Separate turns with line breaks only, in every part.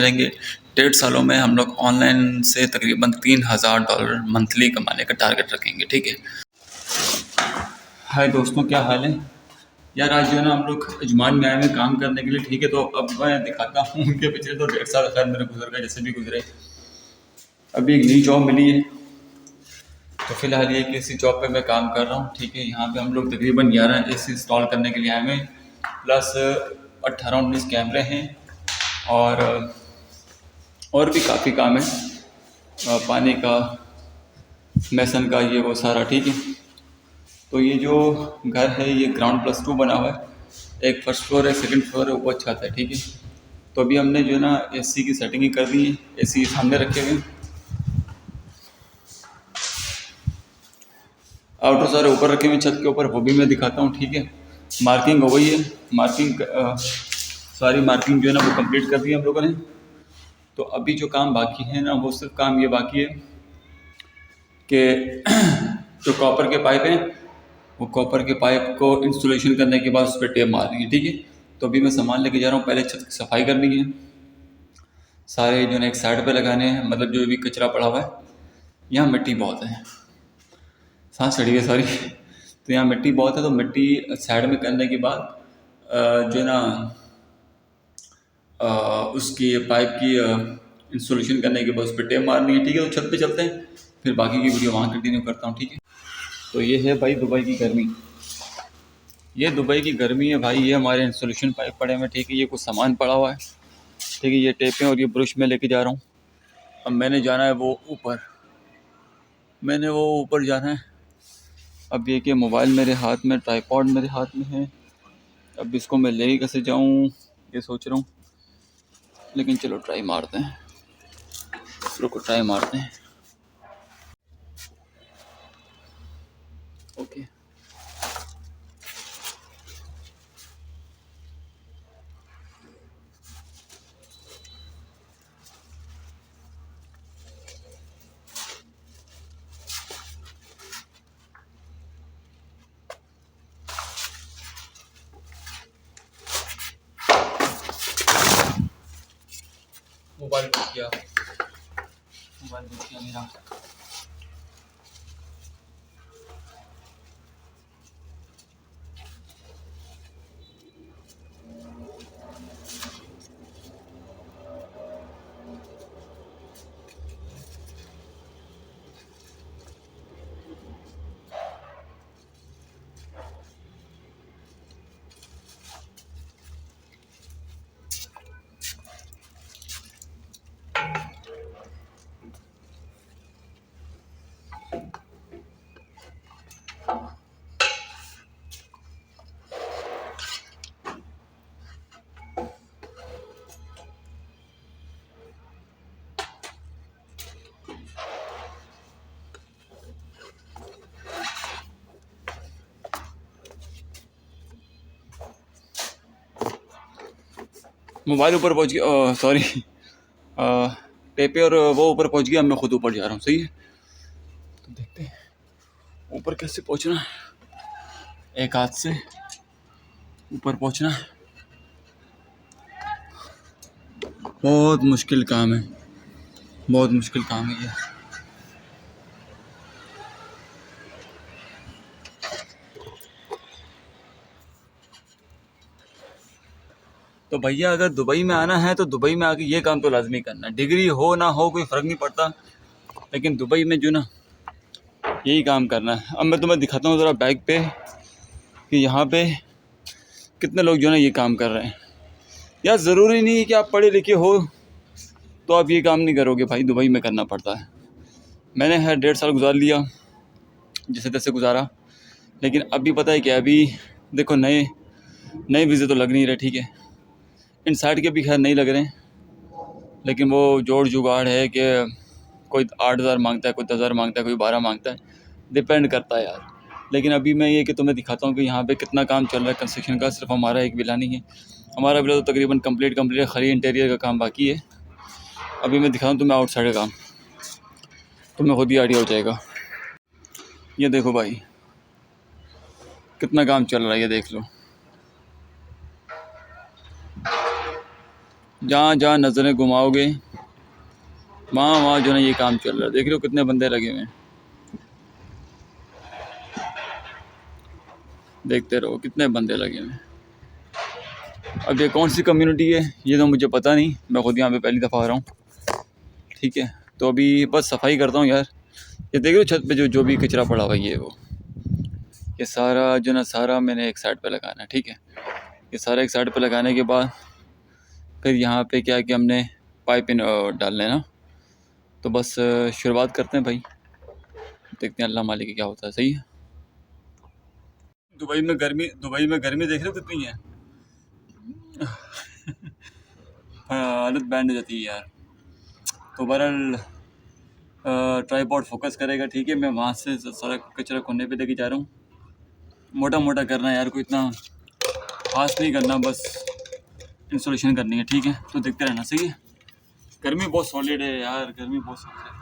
करेंगे। 1.5 सालों में हम लोग ऑनलाइन से तकरीबन $3000 मंथली कमाने का टारगेट रखेंगे, ठीक है। हाय दोस्तों, क्या हाल है यार। आज जो है ना हम लोग अजमान में आए हैं काम करने के लिए, ठीक है। तो अब मैं दिखाता हूँ उनके पिछले तो 1.5 साल खैर मेरे गुजर गए, जैसे भी गुजरे। अभी एक नई जॉब मिली है, तो फिलहाल ये किसी जॉब पे मैं काम कर रहा हूँ, ठीक है। यहाँ पे हम लोग तकरीबन 11 AC इंस्टॉल करने के लिए आए हुए हैं, प्लस 18-19 कैमरे हैं, और भी काफ़ी काम है, पानी का, मैसन का, ये वो सारा, ठीक है। तो ये जो घर है ये ग्राउंड+2 बना हुआ है, एक फर्स्ट फ्लोर है, सेकंड फ्लोर है, ऊपर छत है, ठीक है। तो अभी हमने जो है ना AC की सेटिंग ही कर दी है, AC सामने रखे हुए हैं, आउटर सारे ऊपर रखे हुए हैं छत के ऊपर, वो भी मैं दिखाता हूँ, ठीक है। मार्किंग हो गई है, सारी मार्किंग जो है ना वो कंप्लीट कर दी है हम लोगों ने। तो अभी जो काम बाकी है ना, वो सिर्फ काम ये बाकी है कि जो कॉपर के पाइप हैं, वो कॉपर के पाइप को इंस्टॉलेशन करने के बाद उस पर टेप मारनी है, ठीक है। तो अभी मैं सामान लेके जा रहा हूँ, पहले छत की सफाई करनी है, सारे जो है एक साइड पे लगाने हैं, मतलब जो भी कचरा पड़ा हुआ है। यहाँ मिट्टी बहुत है, सांस चढ़ी है सॉरी। तो यहाँ मिट्टी बहुत है, तो मिट्टी साइड में करने के बाद जो है ना उसकी पाइप की इंस्टॉलेशन करने के बाद उस पर टेप मारनी है, ठीक है। तो छत पे चलते हैं, फिर बाकी की वीडियो वहाँ कंटिन्यू करता हूँ, ठीक है। तो ये है भाई दुबई की गर्मी, ये दुबई की गर्मी है भाई। ये हमारे इंस्टॉलेशन पाइप पड़े हुए हैं, ठीक है। ये कुछ सामान पड़ा हुआ है, ठीक है। ये टेपें और ये ब्रश में लेके जा रहा हूँ। अब मैंने जाना है वो ऊपर, जाना है। अब ये कि मोबाइल मेरे हाथ में, ट्राइपॉड मेरे हाथ में है, अब इसको मैं ले कैसे जाऊँ ये सोच रहा हूँ, लेकिन चलो ट्राई मारते हैं, रुको ट्राई मारते हैं। ओके, मोबाइल टूट गया, मेरा। मोबाइल ऊपर पहुंच गया, सॉरी, टेपे और वो ऊपर पहुंच गया, मैं खुद ऊपर जा रहा हूँ, सही है। तो देखते हैं ऊपर कैसे पहुंचना है, एक हाथ से ऊपर पहुंचना है, बहुत मुश्किल काम है, बहुत मुश्किल काम है ये। तो भैया अगर दुबई में आना है तो दुबई में आके ये काम तो लाजमी करना है, डिग्री हो ना हो कोई फ़र्क नहीं पड़ता, लेकिन दुबई में जो ना यही काम करना है। अब मैं तुम्हें दिखाता हूँ ज़रा बैग पे कि यहाँ पे कितने लोग जो है ना ये काम कर रहे हैं। यार ज़रूरी नहीं है कि आप पढ़े लिखे हो तो आप ये काम नहीं करोगे भाई, दुबई में करना पड़ता है। मैंने 1.5 साल गुजार लिया, जैसे तैसे गुजारा, लेकिन अभी पता है क्या, अभी देखो नए नए वीज़े तो लग नहीं रहे, ठीक है। इन साइड के भी खैर नहीं लग रहे हैं, लेकिन वो जोड़ जुगाड़ है कि कोई 8,000 मांगता है, कोई 10,000 मांगता है, कोई 12 मांगता है, डिपेंड करता है यार। लेकिन अभी मैं ये कि तुम्हें दिखाता हूँ कि यहाँ पे कितना काम चल रहा है कंस्ट्रक्शन का। सिर्फ हमारा एक विला नहीं है, हमारा विला तो तकरीबन कंप्लीट है, खाली इंटीरियर का काम बाकी है। अभी मैं दिखाऊँ तुम्हें आउटसाइड का काम, तुम्हें खुद ही आइडिया हो जाएगा। ये देखो भाई कितना काम चल रहा है, ये देख लो। जहाँ जहाँ नज़रें घुमाओगे वहाँ वहाँ जो है ये काम चल रहा है। देख रहे हो कितने बंदे लगे हुए हैं, देखते रहो कितने बंदे लगे हुए हैं। अब ये कौन सी कम्युनिटी है ये तो मुझे पता नहीं, मैं खुद यहाँ पे पहली दफ़ा आ रहा हूँ। ठीक है, तो अभी बस सफाई करता हूँ यार। ये देख रहे हो छत पे जो जो भी कचरा पड़ा हुआ है ये वो, ये सारा जो ना सारा मैंने एक साइड पे लगाना है। ठीक है, ये सारा एक साइड पे लगाने के बाद फिर यहाँ पे क्या है कि हमने पाइप इन डालना है ना। तो बस शुरुआत करते हैं भाई, देखते हैं अल्लाह मालिक की क्या होता है। सही है। दुबई में गर्मी देख रहे हो कितनी है। हालत बैंड हो जाती है यार। तो बहरहाल ट्राईपॉड फोकस करेगा। ठीक है, मैं वहाँ से सारा कचरा कोने पे लेके जा रहा हूँ। मोटा मोटा करना है यार, कोई इतना खास नहीं करना, बस इंस्टॉलेशन करनी है। ठीक है, तो देखते रहना। सही है। गर्मी बहुत सॉलिड है यार, गर्मी बहुत सॉलिड है।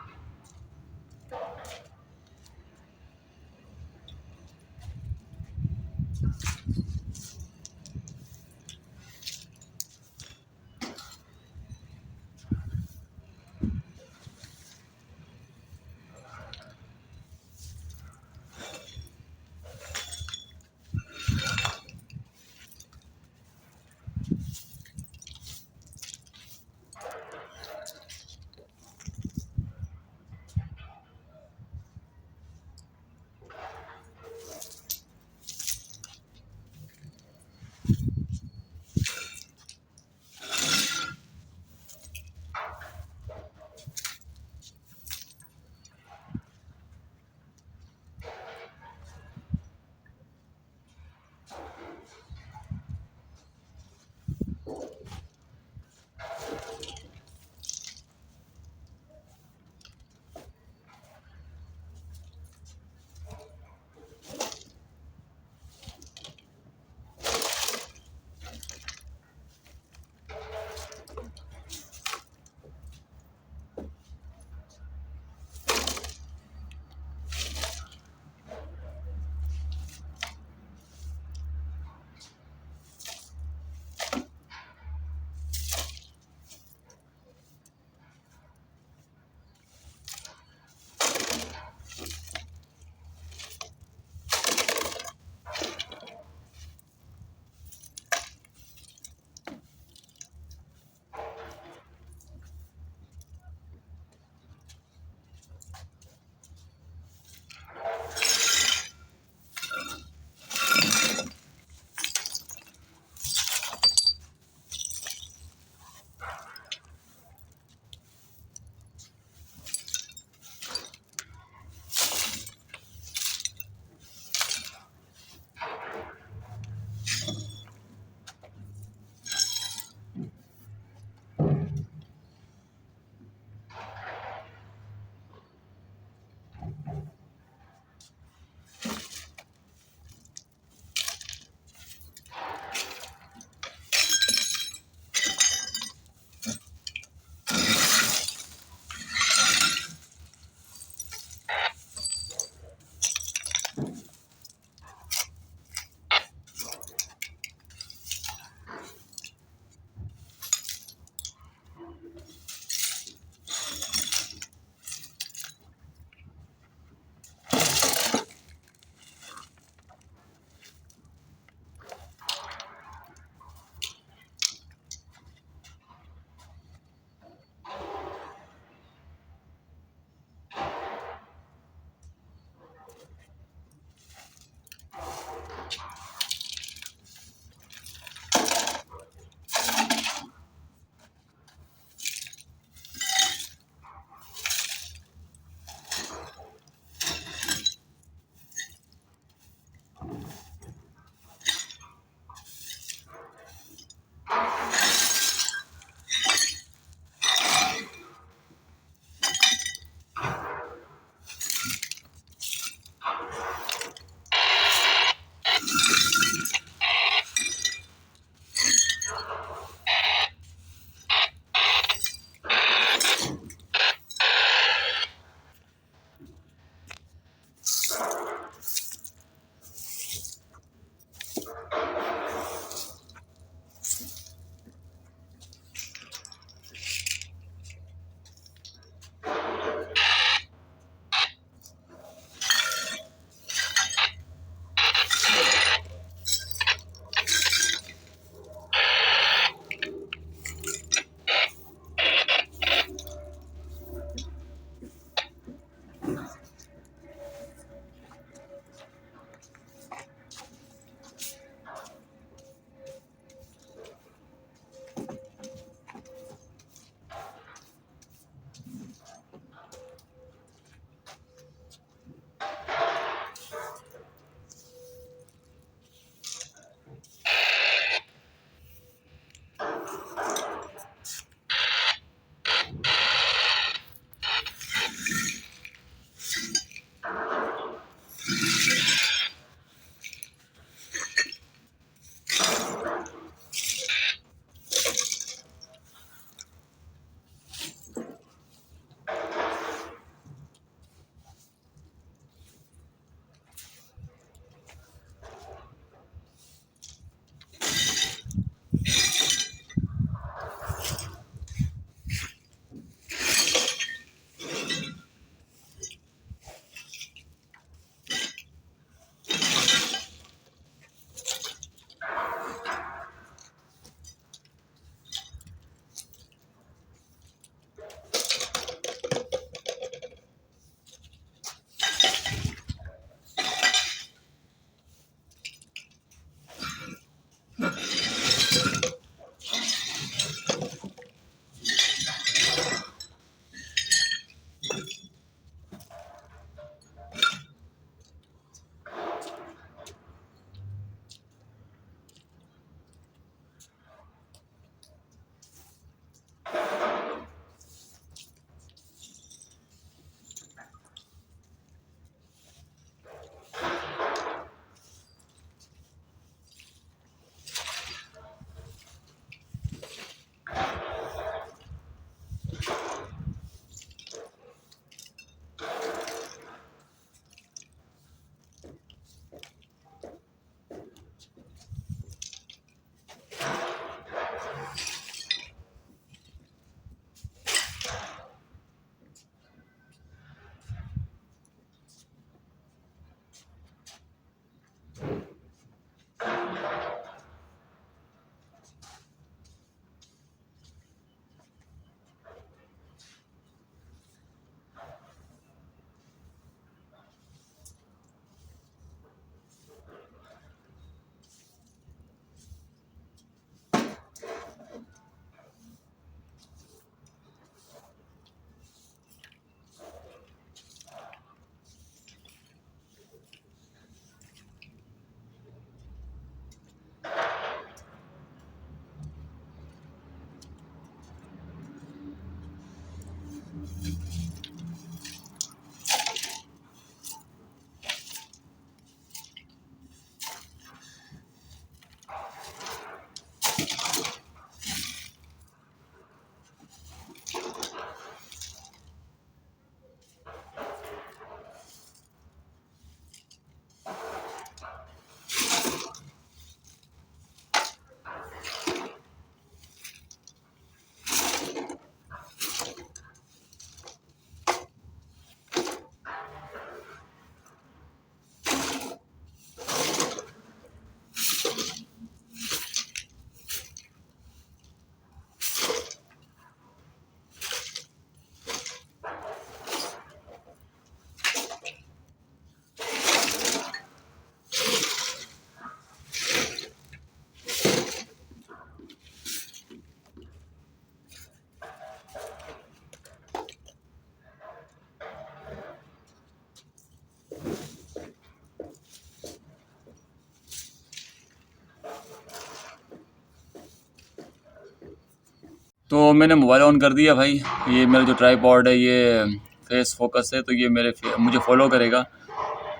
तो मैंने मोबाइल ऑन कर दिया भाई। ये मेरा जो ट्राइपॉड है ये फेस फोकस है, तो ये मुझे फॉलो करेगा।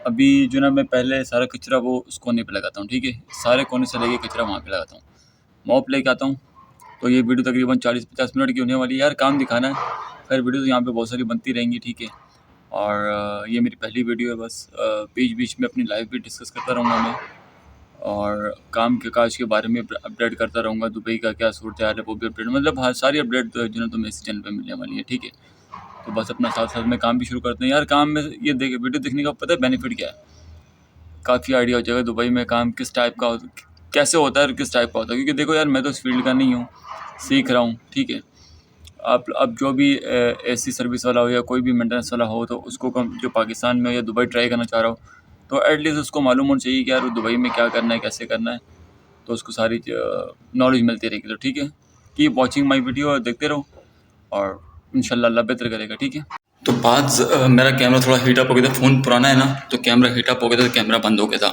अभी जो ना मैं पहले सारा कचरा वो उस कोने पे लगाता हूँ, ठीक है, सारे कोने से लेके कचरा वहाँ पे लगाता हूँ, मॉप लेके आता हूँ। तो ये वीडियो तकरीबन 40-50 मिनट की होने वाली है यार, काम दिखाना है। खैर वीडियो तो यहाँ पे बहुत सारी बनती रहेंगी, ठीक है। और ये मेरी पहली वीडियो है, बस बीच बीच में अपनी लाइफ भी डिस्कस करता रहूँगा मैं, और काम के काज के बारे में अपडेट करता रहूँगा। दुबई का क्या सूरत हाल है वो भी अपडेट, मतलब हाँ सारी अपडेट जो है तुम्हें इस चैनल पे मिलने वाली है, ठीक है। तो बस अपना साथ साथ में काम भी शुरू करते हैं यार। काम में ये देखे वीडियो देखने का पता है बेनिफिट क्या है, काफ़ी आइडिया हो जाएगा दुबई में काम किस टाइप का कैसे होता है और किस टाइप का होता है। क्योंकि देखो यार मैं तो इस फील्ड का नहीं हूँ, सीख रहा हूँ, ठीक है। आप अब जो भी एसी सर्विस वाला हो या कोई भी मेंटेनेंस वाला हो, तो उसको जो पाकिस्तान में या दुबई ट्राई करना चाह रहा हो, तो एटलीस्ट उसको मालूम होना चाहिए कि यार दुबई में क्या करना है, कैसे करना है। तो उसको सारी नॉलेज मिलती रहेगी। तो ठीक है, कीप वॉचिंग माई वीडियो और देखते रहो, और इंशाल्लाह अल्लाह बेहतर करेगा, ठीक है। तो मेरा कैमरा थोड़ा हीट अप हो गया था, फ़ोन पुराना है ना, तो कैमरा हीट अप हो गया था, कैमरा बंद हो गया था।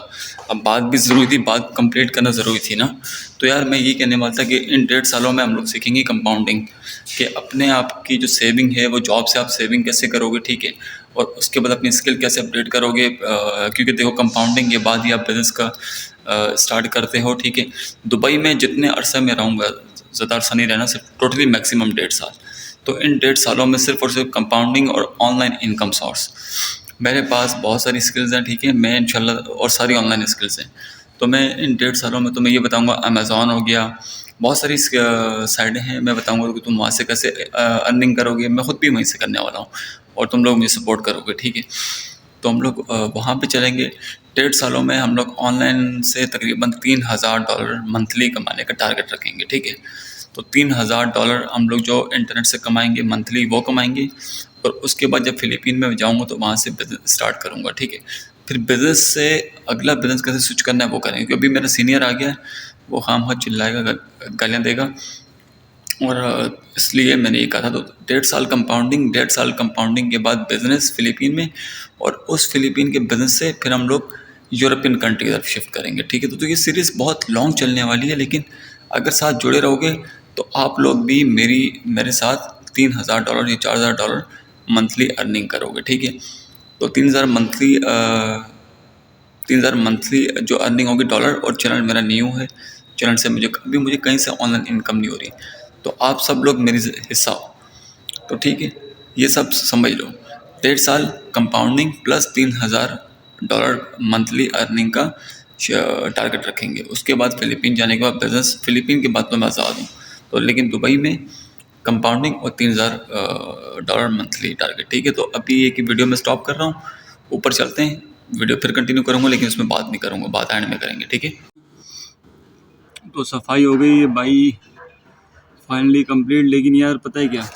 अब बात भी ज़रूरी थी, बात कंप्लीट करना ज़रूरी थी ना। तो यार मैं ये कहने वाला था कि इन 1.5 सालों में हम लोग सीखेंगे कंपाउंडिंग, कि अपने आप की जो सेविंग है वो जॉब से आप सेविंग कैसे करोगे, ठीक है। और उसके बाद अपनी स्किल कैसे अपडेट करोगे, क्योंकि देखो कंपाउंडिंग के बाद ही आप बिज़नेस का स्टार्ट करते हो, ठीक है। दुबई में जितने अरसे में रहूँगा, ज़्यादा अरसा नहीं रहना, सिर्फ टोटली मैक्सिमम 1.5 साल। तो इन 1.5 सालों में सिर्फ और सिर्फ कंपाउंडिंग और ऑनलाइन इनकम सोर्स, मेरे पास बहुत सारी स्किल्स हैं, ठीक है। मैं इंशाल्लाह, और सारी ऑनलाइन स्किल्स हैं। तो मैं इन 1.5 सालों में तुम्हें ये बताऊंगा, अमेज़ॉन हो गया, बहुत सारी साइटें हैं, मैं बताऊंगा कि तुम वहाँ से कैसे अर्निंग करोगे। मैं खुद भी वहीं से करने वाला हूँ, और तुम लोग मुझे सपोर्ट करोगे, ठीक है। तो हम लोग वहाँ पे चलेंगे। 1.5 सालों में हम लोग ऑनलाइन से तकरीबन $3000 मंथली कमाने का टारगेट रखेंगे, ठीक है। तो $3000 हम लोग जो इंटरनेट से कमाएंगे मंथली वो कमाएंगे, और उसके बाद जब फ़िलीपीन में जाऊँगा तो वहाँ से बिज़नेस स्टार्ट करूँगा, ठीक है। फिर बिज़नेस से अगला बिज़नेस कैसे स्विच करना है वो करेंगे, क्योंकि अभी मेरा सीनियर आ गया है, वो खामखा चिल्लाएगा, गालियाँ देगा, और इसलिए मैंने ये कहा था। तो 1.5 साल कंपाउंडिंग के बाद बिज़नेस फ़िलीपीन में, और उस फ़िलीपीन के बिज़नेस से फिर हम लोग यूरोपियन कंट्री की तरफ शिफ्ट करेंगे, ठीक है। तो ये सीरीज़ बहुत लॉन्ग चलने वाली है, लेकिन अगर साथ जुड़े रहोगे तो आप लोग भी मेरे साथ $3000 या $4000 मंथली अर्निंग करोगे, ठीक है। तो 3000 मंथली जो अर्निंग होगी डॉलर, और चैनल मेरा न्यू है, चैनल से मुझे कहीं से ऑनलाइन इनकम नहीं हो रही। तो आप सब लोग मेरी हिस्सा हो, तो ठीक है, ये सब समझ लो। 1.5 साल कंपाउंडिंग प्लस $3000 मंथली अर्निंग का टारगेट रखेंगे। उसके बाद फ़िलीपीन जाने के बाद बिज़नेस, फ़िलीपीन के बाद तो मैं आज़ाद हूँ, तो लेकिन दुबई में कंपाउंडिंग और $3000 मंथली टारगेट, ठीक है। तो अभी एक ही वीडियो में स्टॉप कर रहा हूँ, ऊपर चलते हैं, वीडियो फिर कंटिन्यू करूँगा, लेकिन उसमें बात नहीं करूँगा, बात एंड में करेंगे, ठीक है। तो सफाई हो गई है भाई, फाइनली कंप्लीट। लेकिन यार पता है क्या,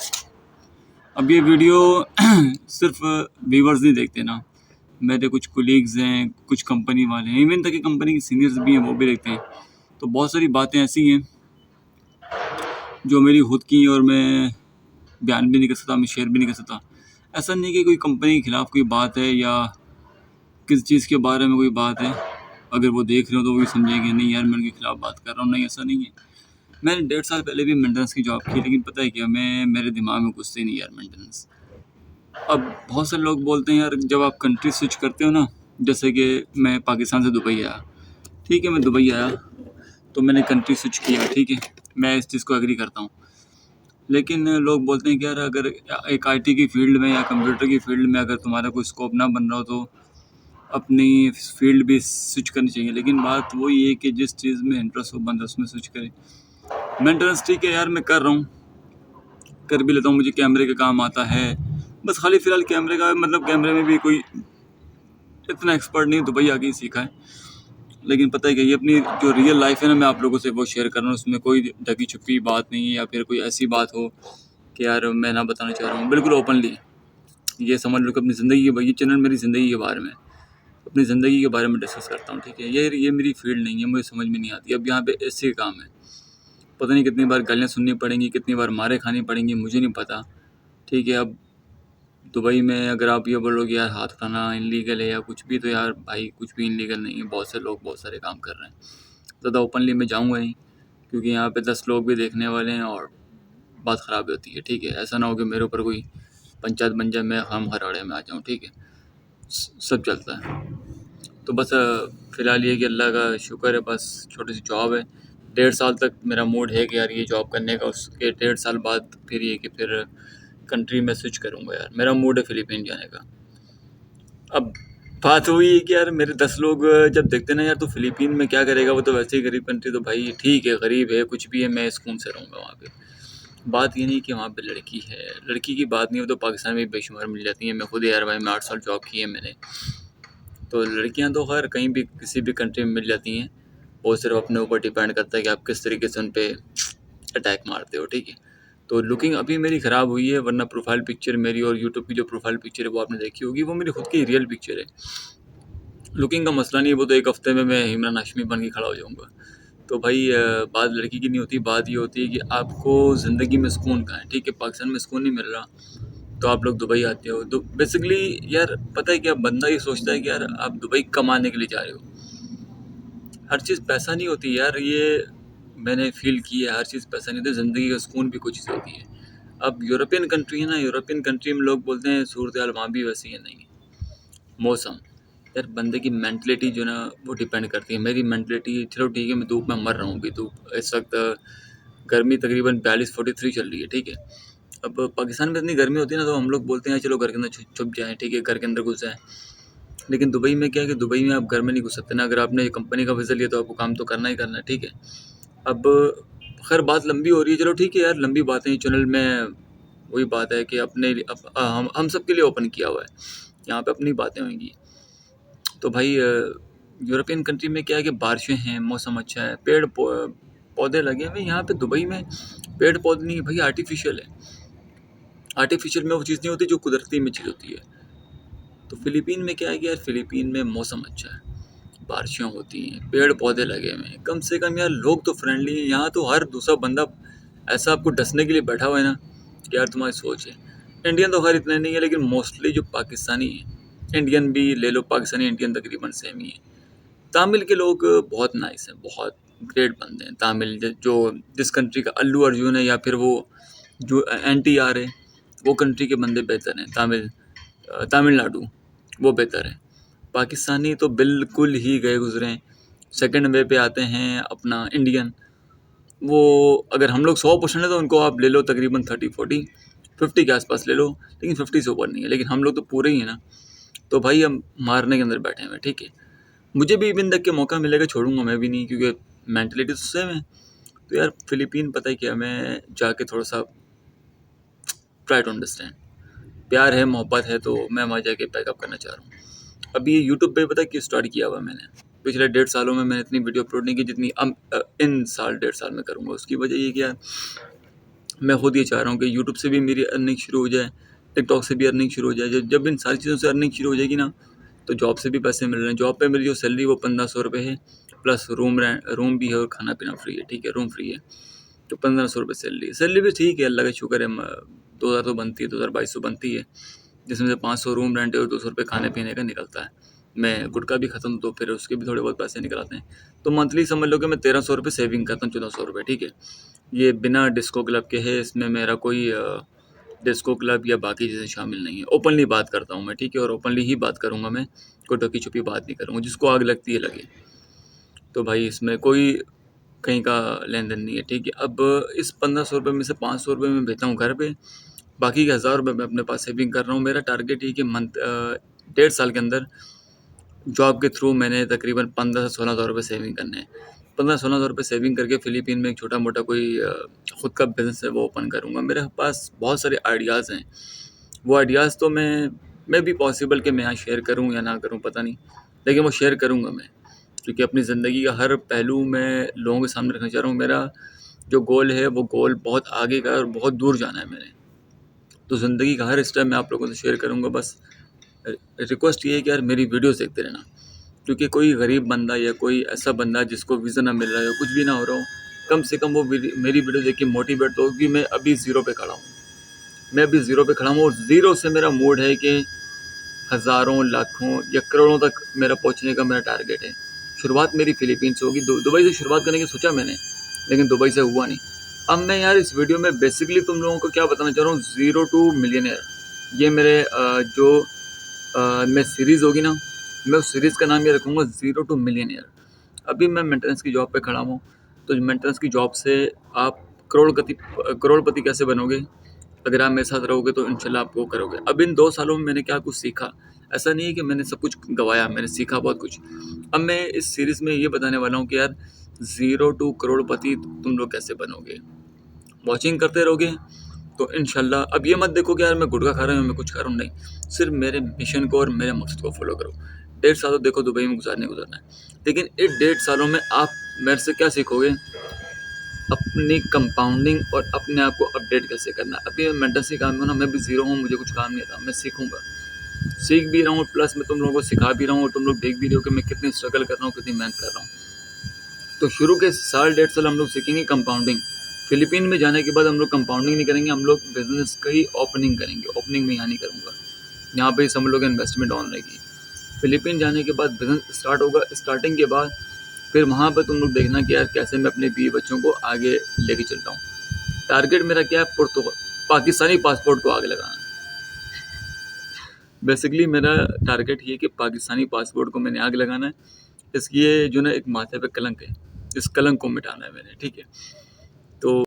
अब ये वीडियो सिर्फ व्यूवर्स नहीं देखते ना, मेरे कुछ कोलीग्स हैं, कुछ कंपनी वाले हैं, इवन तक कि कंपनी के सीनियर्स भी हैं, वो भी देखते हैं। तो बहुत सारी बातें ऐसी हैं जो मेरी खुद की, और मैं बयान भी नहीं कर सकता, मैं शेयर भी नहीं कर सकता। ऐसा नहीं कि कोई कंपनी के ख़िलाफ़ कोई बात है या किस चीज़ के बारे में कोई बात है, अगर वो देख रहे हो तो वो भी समझेंगे नहीं यार मैं उनके खिलाफ़ बात कर रहा हूँ, नहीं ऐसा नहीं है। मैंने 1.5 साल पहले भी मेंटेनेंस की जॉब की, लेकिन पता है क्या, मेरे दिमाग में घुसती नहीं यार मेंटेनेंस। अब बहुत से लोग बोलते हैं यार जब आप कंट्री स्विच करते हो ना, जैसे कि मैं पाकिस्तान से दुबई आया, ठीक है, मैं दुबई आया तो मैंने कंट्री स्विच किया, ठीक है, मैं इस चीज़ को एग्री करता हूँ। लेकिन लोग बोलते हैं कि यार अगर एक आईटी की फील्ड में या कंप्यूटर की फील्ड में अगर तुम्हारा कोई स्कोप ना बन रहा हो तो अपनी फील्ड भी स्विच करनी चाहिए। लेकिन बात वही है कि जिस चीज़ में इंटरेस्ट हो बंदा उसमें स्विच करे। मेंटेनेंस ठीक है यार, मैं कर रहा हूँ, कर भी लेता हूँ, मुझे कैमरे का काम आता है, बस खाली फ़िलहाल कैमरे का मतलब कैमरे में भी कोई इतना एक्सपर्ट नहीं, दुबई आके ही सीखा है। लेकिन पता है कि ये अपनी जो रियल लाइफ है ना, मैं आप लोगों से वो शेयर कर रहा हूँ, उसमें कोई ढकी छुपी बात नहीं है या फिर कोई ऐसी बात हो कि यार मैं ना बताना चाह रहा हूँ, बिल्कुल ओपनली ये समझ लो कि अपनी ज़िंदगी के, ये चैनल मेरी ज़िंदगी के बारे में, अपनी ज़िंदगी के बारे में डिस्कस करता हूँ, ठीक है। ये मेरी फील्ड नहीं है, मुझे समझ में नहीं आती। अब यहाँ पे ऐसे काम है, पता नहीं कितनी बार गालियाँ सुननी पड़ेंगी, कितनी बार मारे खानी पड़ेंगी, मुझे नहीं पता, ठीक है। अब दुबई में अगर आप ये बोलोगे यार हाथ उठाना इनलीगल है या कुछ भी, तो यार भाई कुछ भी इनलीगल नहीं है, बहुत से लोग बहुत सारे काम कर रहे हैं। ज़्यादा ओपनली मैं जाऊँगा नहीं, क्योंकि यहाँ पे 10 लोग भी देखने वाले हैं और बात ख़राब होती है, ठीक है। ऐसा ना हो कि मेरे ऊपर कोई पंचायत बन जाए, मैं हम हराड़े में आ जाऊँ, ठीक है। सब चलता है। तो बस फ़िलहाल ये कि अल्लाह का शुक्र है, बस छोटी सी जॉब है। 1.5 साल तक मेरा मूड है कि यार ये जॉब करने का, उसके 1.5 साल बाद फिर ये कि फिर कंट्री में स्विच करूँगा। यार मेरा मूड है फ़िलीपीन जाने का। अब बात हुई है कि यार मेरे 10 लोग जब देखते ना यार तो फ़िलीपीन में क्या करेगा, वो तो वैसे ही गरीब कंट्री, तो भाई ठीक है, गरीब है, कुछ भी है, मैं सुकून से रहूँगा वहाँ पे। बात ये नहीं कि वहाँ पे लड़की है, लड़की की बात नहीं, वो तो पाकिस्तान में बेशुमार मिल जाती हैं। मैं खुद यार भाई, मैं 8 साल जॉब की है मैंने, तो लड़कियां तो खैर कहीं भी किसी भी कंट्री में मिल जाती हैं। वो सिर्फ अपने ऊपर डिपेंड करता है कि आप किस तरीके से उन पर अटैक मारते हो, ठीक है। तो लुकिंग अभी मेरी ख़राब हुई है, वरना प्रोफाइल पिक्चर मेरी और यूट्यूब की जो प्रोफाइल पिक्चर है वो आपने देखी होगी, वो मेरी खुद की रियल पिक्चर है। लुकिंग का मसला नहीं है, वो तो एक हफ्ते में मैं इमरान हाशमी बन के खड़ा हो जाऊँगा। तो भाई बात लड़की की नहीं होती, बात ये होती है कि आपको ज़िंदगी में सुकून कहाँ है, ठीक है। पाकिस्तान में सुकून नहीं मिल रहा तो आप लोग दुबई आते हो। तो बेसिकली यार पता है क्या, बंदा ये सोचता है कि यार आप दुबई कमाने के लिए जा रहे हो। हर चीज़ पैसा नहीं होती यार, ये मैंने फ़ील किया है, हर चीज़ पैसा नहीं होती, ज़िंदगी का सुकून भी कुछ चीज़ होती है। अब यूरोपियन कंट्री है ना, यूरोपियन कंट्री में लोग बोलते हैं सूरत हाल वहाँ भी वैसी है, नहीं है। मौसम, यार बंदे की मेंटलिटी जो ना वो डिपेंड करती है। मेरी मेंटलिटी चलो ठीक है, मैं धूप में मर रहा हूँ अभी, धूप इस वक्त गर्मी तकरीबन 42-43 चल रही है, ठीक है। अब पाकिस्तान में इतनी गर्मी होती है ना, तो हम लोग बोलते हैं चलो घर के अंदर छुप जाएँ, ठीक है, घर के अंदर घुस जाएँ। लेकिन दुबई में क्या है कि दुबई में आप घर में नहीं घुस सकते ना, अगर आपने कंपनी का वीज़ा लिया तो आपको काम तो करना ही करना है, ठीक है। अब खैर बात लंबी हो रही है, चलो ठीक है यार, लंबी बातें चैनल में वही बात है कि अपने हम सब के लिए ओपन किया हुआ है, यहाँ पे अपनी बातें होंगी। तो भाई यूरोपियन कंट्री में क्या है कि बारिशें हैं, मौसम अच्छा है, पौधे लगे हुए। यहाँ पे दुबई में पेड़ पौधे नहीं है भाई, आर्टिफिशियल है। आर्टिफिशियल में वो चीज़ नहीं होती जो कुदरती में चीज़ होती है। तो फ़िलीपीन में क्या है कि यार फ़िलीपीन में मौसम अच्छा है, बारिशें होती हैं, पेड़ पौधे लगे हुए हैं, कम से कम यार लोग तो फ्रेंडली हैं। यहाँ तो हर दूसरा बंदा ऐसा आपको डसने के लिए बैठा हुआ है ना कि यार तुम्हारी सोच है। इंडियन तो खैर इतने नहीं है, लेकिन मोस्टली जो पाकिस्तानी हैं, इंडियन भी ले लो, पाकिस्तानी इंडियन तकरीबन सेम ही है। तमिल के लोग बहुत नाइस हैं, बहुत ग्रेट बंदे हैं। तमिल जो जिस कंट्री का अल्लू अर्जुन है या फिर वो जो NTR है, वो कंट्री के बंदे बेहतर हैं। तमिलनाडु वो बेहतर है। पाकिस्तानी तो बिल्कुल ही गए गुजरे हैं। सेकंड वे पे आते हैं अपना इंडियन, वो अगर हम लोग 100% है तो उनको आप ले लो तकरीबन 30-40-50 के आसपास ले लो, लेकिन 50 से ऊपर नहीं है। लेकिन हम लोग तो पूरे ही हैं ना, तो भाई हम मारने के अंदर बैठे हैं, ठीक है। मुझे भी इवन तक के मौका मिलेगा छोड़ूंगा मैं भी नहीं, क्योंकि मेंटलिटी तो सेम है। तो यार फ़िलीपीन पता है क्या, मैं जाके थोड़ा सा ट्राई टू अंडरस्टैंड, प्यार है मोहब्बत है तो मैं वहाँ जाके पैकअप करना चाह रहा हूँ। अभी ये यूट्यूब पे पता है क्यों स्टार्ट किया हुआ मैंने, पिछले 1.5 सालों में मैंने इतनी वीडियो अपलोड नहीं की जितनी इन साल 1.5 साल में करूँगा। उसकी वजह ये क्या, मैं खुद ये चाह रहा हूँ कि यूट्यूब से भी मेरी अर्निंग शुरू हो जाए, टिकटॉक से भी अर्निंग शुरू हो जाए। जब इन सारी चीज़ों से अर्निंग शुरू हो जाएगी ना, तो जॉब से भी पैसे मिल रहे हैं। जॉब पे मेरी जो सैलरी वो 1500 रुपये है, प्लस रूम भी है और खाना पीना फ्री है, ठीक है, रूम फ्री है। तो 1500 रुपये सैलरी भी ठीक है, अल्लाह का शुक्र है। 2000 तो बनती है, 2000-2200 बनती है, जिसमें से 500 रूम रेंट है और 200 रुपये खाने पीने का निकलता है। मैं गुटखा भी ख़त्म तो फिर उसके भी थोड़े बहुत पैसे निकल आते हैं। तो मंथली समझ लो कि मैं 1300 रुपये सेविंग करता हूँ, 1400 रुपये, ठीक है। ये बिना डिस्को क्लब के है, इसमें मेरा कोई डिस्को क्लब या बाकी चीज़ें शामिल नहीं है। ओपनली बात करता हूँ मैं, ठीक है, और ओपनली ही बात करूँगा मैं, कोई ढकी छुपी बात नहीं करूँगा। जिसको आग लगती है लगे। तो भाई इसमें कोई कहीं का लेन देन नहीं है, ठीक है। अब इस 1500 में से 500 मैं भेजता हूँ घर पे, बाकी के 1000 मैं अपने पास सेविंग कर रहा हूँ। मेरा टारगेट है कि मंथ 1.5 साल के अंदर जॉब के थ्रू मैंने तकरीबन 15 से 16 हज़ार सेविंग करने हैं। 15-16 हज़ार सेविंग करके फ़िलीपीन में एक छोटा मोटा कोई ख़ुद का बिज़नेस है वो ओपन करूँगा। मेरे पास बहुत सारे आइडियाज़ हैं, वो आइडियाज़ तो मैं भी पॉसिबल कि मैं यहाँ शेयर करूँ या ना करूँ पता नहीं, लेकिन वो शेयर करूँगा मैं, क्योंकि अपनी ज़िंदगी का हर पहलू मैं लोगों के सामने रखना चाह रहा हूँ। मेरा जो गोल है वो गोल बहुत आगे का है और बहुत दूर जाना है मैंने। तो ज़िंदगी का हर स्टेप मैं आप लोगों से शेयर करूँगा। बस रिक्वेस्ट ये है कि यार मेरी वीडियोस देखते रहना, क्योंकि कोई गरीब बंदा या कोई ऐसा बंदा जिसको विज़न ना मिल रहा है, कुछ भी ना हो रहा हो, कम से कम वो मेरी वीडियो देख के मोटिवेट तो हो कि मैं अभी ज़ीरो पे खड़ा हूँ। मैं अभी ज़ीरो पे खड़ा हूँ और ज़ीरो से मेरा मूड है कि हज़ारों, लाखों या करोड़ों तक मेरा पहुँचने का मेरा टारगेट है। शुरुआत मेरी फ़िलीपीन से होगी। दुबई से शुरुआत करने की सोचा मैंने, लेकिन दुबई से हुआ नहीं। अब मैं यार इस वीडियो में बेसिकली तुम लोगों को क्या बताना चाह रहा हूँ, ज़ीरो टू मिलियनेयर। ये मेरे मैं सीरीज़ होगी ना, मैं उस सीरीज़ का नाम ये रखूँगा ज़ीरो टू मिलियनेयर। अभी मैं मेंटेनेंस की जॉब पे खड़ा हूँ, तो मेंटेनेंस की जॉब से आप करोड़पति कैसे बनोगे? अगर आप मेरे साथ रहोगे तो इंशाल्लाह आप वो करोगे। अब इन 2 सालों में मैंने क्या कुछ सीखा, ऐसा नहीं है कि मैंने सब कुछ गँवाया, मैंने सीखा बहुत कुछ। अब मैं इस सीरीज़ में ये बताने वाला हूँ कि यार ज़ीरो टू करोड़पति तुम लोग कैसे बनोगे। वॉचिंग करते रहोगे तो इंशाल्लाह। अब ये मत देखो कि यार मैं गुटखा खा रहा हूँ, मैं कुछ कर रहा हूँ, नहीं। सिर्फ मेरे मिशन को और मेरे मकसद को फॉलो करो। 1.5 साल तो देखो दुबई में गुजारना है, लेकिन इन 1.5 सालों में आप मेरे से क्या सीखोगे, अपनी कंपाउंडिंग और अपने आप को अपडेट कैसे करना। अभी मैं मेंटर से काम में ना, मैं भी ज़ीरो हूँ, मुझे कुछ काम नहीं आता, मैं सीखूंगा, सीख भी रहा हूँ, प्लस मैं तुम लोगों को सिखा भी रहा हूँ और तुम लोग देख भी रहे हो कि मैं कितनी स्ट्रगल कर रहा हूँ, कितनी मेहनत कर रहा हूँ। तो शुरू के 1.5 साल हम लोग सीखेंगे कंपाउंडिंग। फ़िलीपीन में जाने के बाद हम लोग कंपाउंडिंग नहीं करेंगे, हम लोग बिजनेस का ही ओपनिंग करेंगे। ओपनिंग में यहाँ नहीं करूँगा, यहाँ पे सब लोग इन्वेस्टमेंट ऑन रहेगी। फ़िलीपीन जाने के बाद बिजनेस स्टार्ट होगा। स्टार्टिंग के बाद फिर वहाँ पर तुम लोग देखना कि यार कैसे मैं अपने बीवी बच्चों को आगे लेके चलता हूँ। टारगेट मेरा क्या है, पाकिस्तानी पासपोर्ट को आगे लगाना। बेसिकली मेरा टारगेट ये है कि पाकिस्तानी पासपोर्ट को मैंने आग लगाना है। इसकी ये जो ना एक माथे पे कलंक है, इस कलंक को मिटाना है मैंने, ठीक है। तो